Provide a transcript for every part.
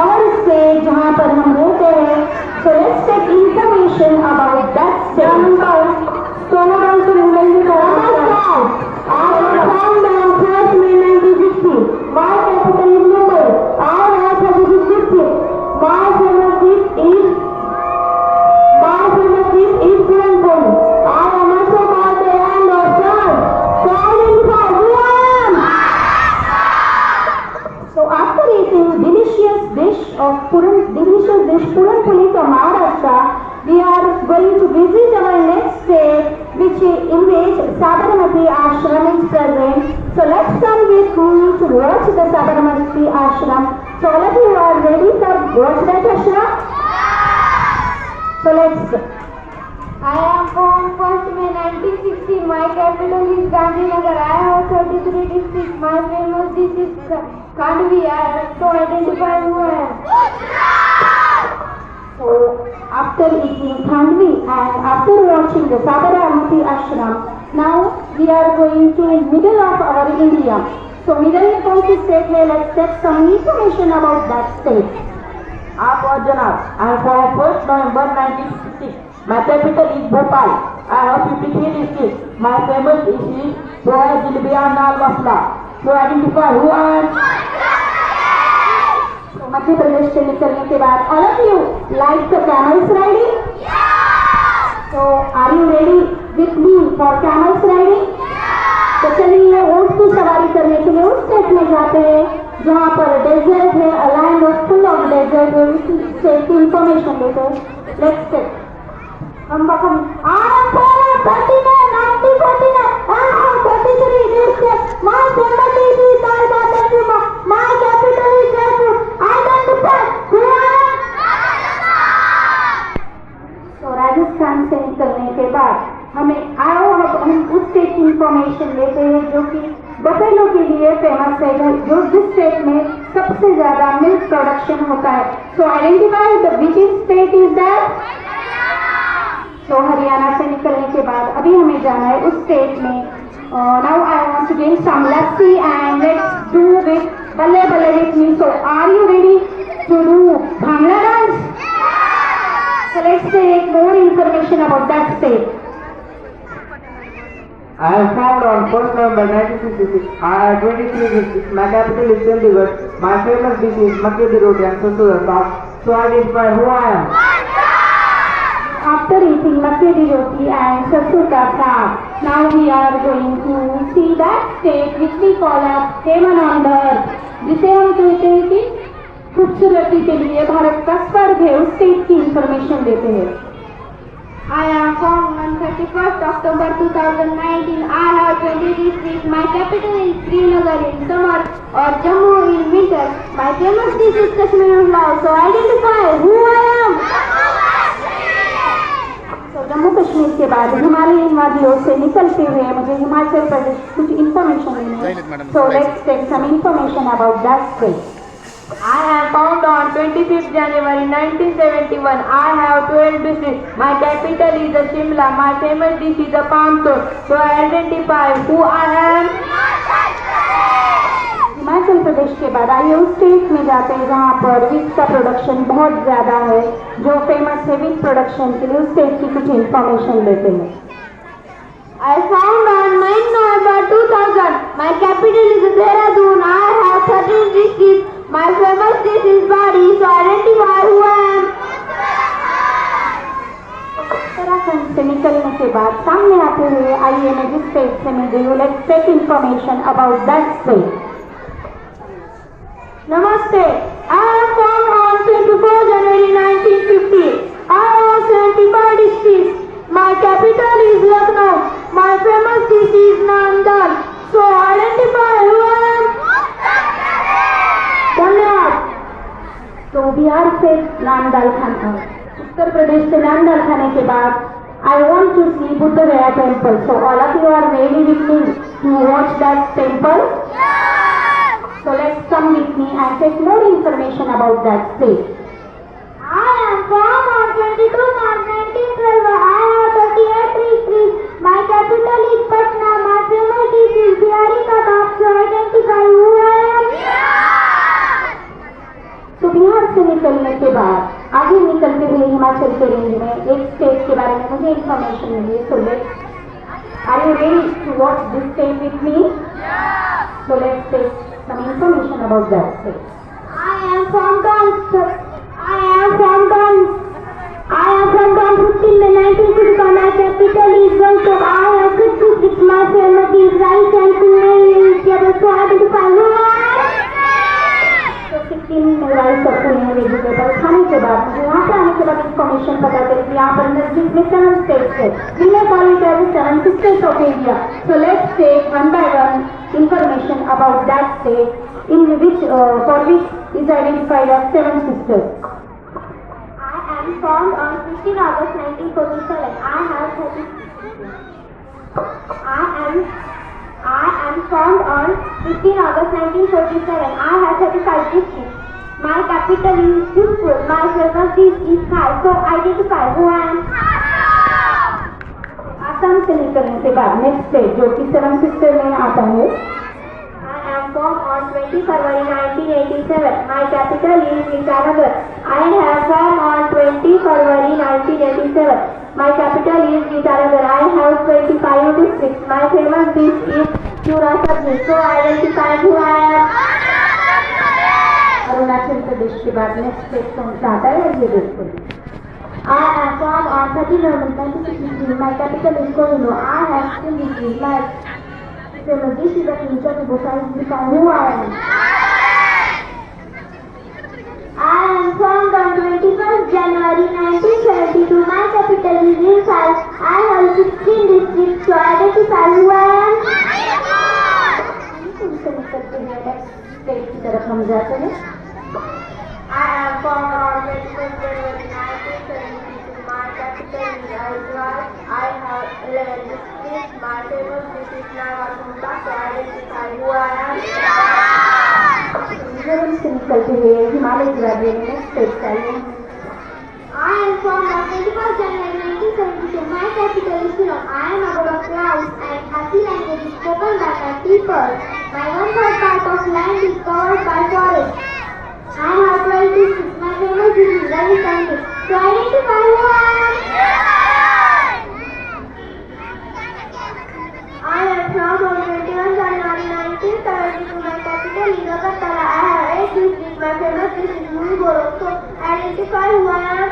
our state जहाँ पर हम रहते हैं. So let's take information about that state. Sonodam to Mumbai I am found on 1st May 1960. My capital is Mumbai. I have 36 districts. My famous dish is Puran-Poli. I am also called the land of sun. So identify who I am. So after eating delicious dish Puran-Poli from Maharashtra, we are going to visit our next state, in which Sabarmati Ashram is present. So let's come with me to watch the Sabarmati Ashram. So all of you are ready to watch that ashram? So let's go. I am from 1st May 1960. My capital is Gandhinagar. I have 33 districts. My famous dish is Khandvi. I have to identify who I am. So after eating Khandvi and after watching the Sabarmati Ashram, now we are going to middle of our India. So middle में कौन सी state है? Let's take some information about that state. आप और जनाब, I am from 1st November 1960. My capital is Bhopal. I have 53 districts. My famous dish is poha, jalebi and dal masala. So identify who I am. So Madhya Pradesh से निकलने के बाद all of you like the camels riding? So are you ready with me for camels riding? तो चलिए ऊँट की सवारी करने के लिए उस स्टेट में जाते हैं जहाँ पर डेजर्ट है, a land of full of desert है, उस स्टेट की इंफॉर्मेशन लेते हैं. Let's take. I am from 1949. I have 33 districts. My famous dish is dal bhat and churma. My capital is Jaipur. Identify who I am. So Rajasthan से निकलने के बाद हम उस स्टेट की इंफॉर्मेशन लेते हैं जो कि बफेलो के लिए फेमस है, जो जिस स्टेट में सबसे ज्यादा मिल्क प्रोडक्शन होता है. So identify the which state is that. So Haryana से निकलने के बाद अभी हमें जाना है उस स्टेट में. Now I want to drink some lassi and let's do with balle balle with me. So are you ready to do bhangra dance? So let's take more information about that state. I am found on 1st November 1966. I have 23 districts. My capital is Chandigarh. My famous dish is makki di roti and sarson da saag. So identify who I am. After eating makki di roti and sarson da saag, now we are going to see that state which we call as heaven on the earth, जिसे हम कहते हैं कि खूबसूरती के लिए भारत का स्वर्ग है. उस स्टेट की इंफॉर्मेशन देते हैं. I am from 31st October 2019. I have 20 districts. My capital is Srinagar in summer or Jammu in winter. My famous dish is Kashmir pulao. So identify who I am. तो जम्मू कश्मीर के बाद Himalayan वादियों से निकलते हुए मुझे हिमाचल प्रदेश कुछ इंफॉर्मेशन लेनी है. So let's take some information about that state. I am found on 25th January 1971. I have 12 districts. My capital is the Shimla. My famous dish is the palm fruit. So identify who I am. Himachal Pradesh के बाद आइए उस state में जाते हैं जहाँ पर wheat का प्रोडक्शन बहुत ज़्यादा है, जो फेमस है वीट प्रोडक्शन के लिए. उस स्टेट की कुछ इंफॉर्मेशन लेते हैं. I found on 9 November 2000. My capital is Dehradun. I have 13 districts. My famous dish is bari. So identify who I am. Uttarakhand से निकलने के बाद सामने आते हुए आइए मैं जिस स्टेट से मिल रही हूँ, let's take information about that state. Namaste. I am from on 24 January 1950. I have 75 districts. My capital is Lucknow. My famous dish is naan dal. So identify who I am. धन्यवाद. तो बिहार से नान दाल खाना, उत्तर प्रदेश से नान दाल खाने के बाद I want to see Buddha Gaya temple. So all of you are ready with me to watch that temple? So let's come with me and take more information about that state. I am from on 22 March 1912. I have 38 districts. My capital is Patna. My famous dish is bihari kabab. So identify who I am. तो बिहार निकलने के बाद आगे निकलते हुए हिमाचल के range में एक स्टेट के बारे में मुझे इन्फॉर्मेशन मिली। So let's, are you ready to watch this state with me? So let's take some information about that state. I am from Don 15 May 1965. My capital is Bangkok. I have 56. My family is rice and female is able to identify who I am. तो 16 में rice और Pune vegetable खाने के बाद मुझे यहाँ पे आने के बाद इन्फॉर्मेशन पता चली कि यहाँ पर नजदीक में 7 स्टेट्स है। We may call it as 7 sisters of India. So let's take one by one information about that state in which for which is identified as 7 sisters. I am formed on 15 August 1947. I am formed on 15 August 1947. I have 35 districts. My capital is Dispur. My famous dish is Khai. So identify who I am. Assam से निकलने के बाद next state जो कि 7 sister में आता है। I am formed on 20 February 1987. My capital is Itanagar. I have formed on 20 February 1987. My capital is Itanagar. I have 25 districts. My famous dish is Chura Sabji. So identify who I am. Arunachal Pradesh के बाद next state कौन सा आता है ये देखते हैं। I am formed on 30 November 1963. My capital is Colombo. I have 10 districts. My famous dish is a kincha to book. Identify who I am. I am formed on 21st January 1972. My capital is Imphal. I have 16 districts. So identify who I am. State की तरफ हम जाते हैं। I am formed on 21st January 1972. My capital is Hyderabad. I have 11 districts. My famous dish is Navakumta. So identify who I am. Mizoram से निकलते हुए हिमालय राज्य में नेक्स्ट स्टेट चाहिए। I am formed on 21st January 1972. My capital is Shillong. I am above a cloud and Khasi language is spoken by my people. My 1/3 part of land is covered by forest. I have 12 districts. My famous dish is rice and meat. So identify who I am. I am from on 21 January 1972. My capital is Agartala. I have 8 districts. My famous dish is Murugoro. So identify who I am.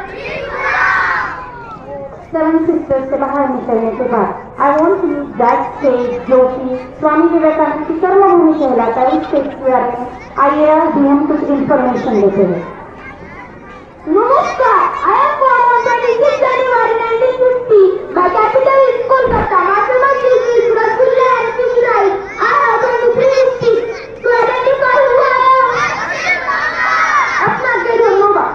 7 sisters से बाहर निकलने के बाद I want to use that state जो कि स्वामी विवेकानंद की कर्मभूमि कहलाता है। इस स्टेट के बारे में आइए अभी हम कुछ इन्फॉर्मेशन लेते हैं। Namaskar. I am from on 26 January 1950. My capital is Kolkata. My famous dish is Rasgulla and fish rice. I have 23 districts. So identify who I am. अपना के धन्यवाद।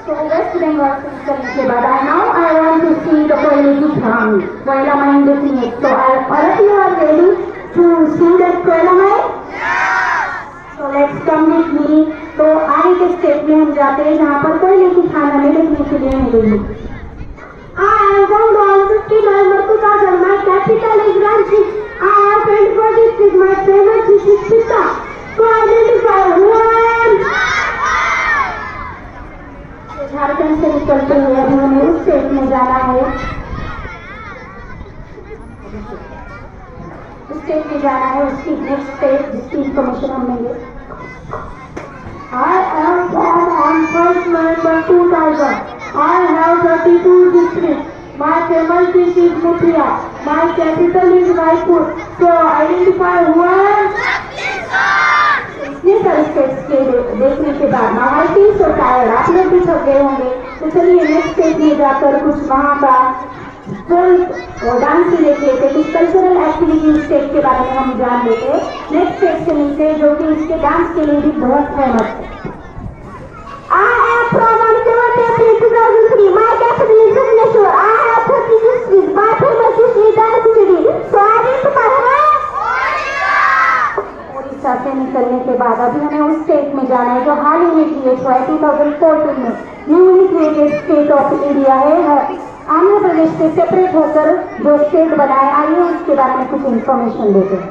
So West Bengal से निकलने के बाद I want to see the Koilegi Dham, Koila Mine Designated. So all of you are ready to see that Koila Mine? So let's come with me. तो आगे के स्टेट में हम जाते हैं जहाँ पर कोयले की खान हमें देखने के लिए मिलेगी। I am from on 15 November 2000. My capital is Ranchi. I have 24 districts. My famous dish is Pita. So identify who I am. Jharkhand से निकलते हुए अभी हमें उस स्टेट में जाना है। उस स्टेट में जाना है उसकी नेक्स्ट स्टेट जिसकी इंफॉर्मेशन हम लेंगे। I am from on 1st November 2000. I have 32 districts. My famous dish is Muthia. My capital is Raipur. So identify who I am. इतने सारे स्टेट्स के देखने के बाद now I feel so tired, आप लोग भी थक गए होंगे। तो चलिए नेक्स्ट स्टेट में जाकर कुछ वहाँ का फोक और डांस से देख लेते, कुछ कल्चरल एक्टिविटी स्टेट के बारे में हम जान लेते। नेक्स्ट स्टेट से मिलते हैं जो कि इसके डांस के लिए भी बहुत फेमस है। I am from on 7th April 2003. My capital is Bhubaneswar. I have 30 districts. My famous dish is Dal Khichdi. So identify who I am. Orissa से निकलने के बाद अभी हमें उस स्टेट में जाना है जो हाल ही में क्रिएट हुआ है 2014 में newly created state of India है। आंध्र प्रदेश से सेपरेट होकर जो स्टेट बना है, आइए उसके बारे में कुछ इन्फॉर्मेशन देते हैं।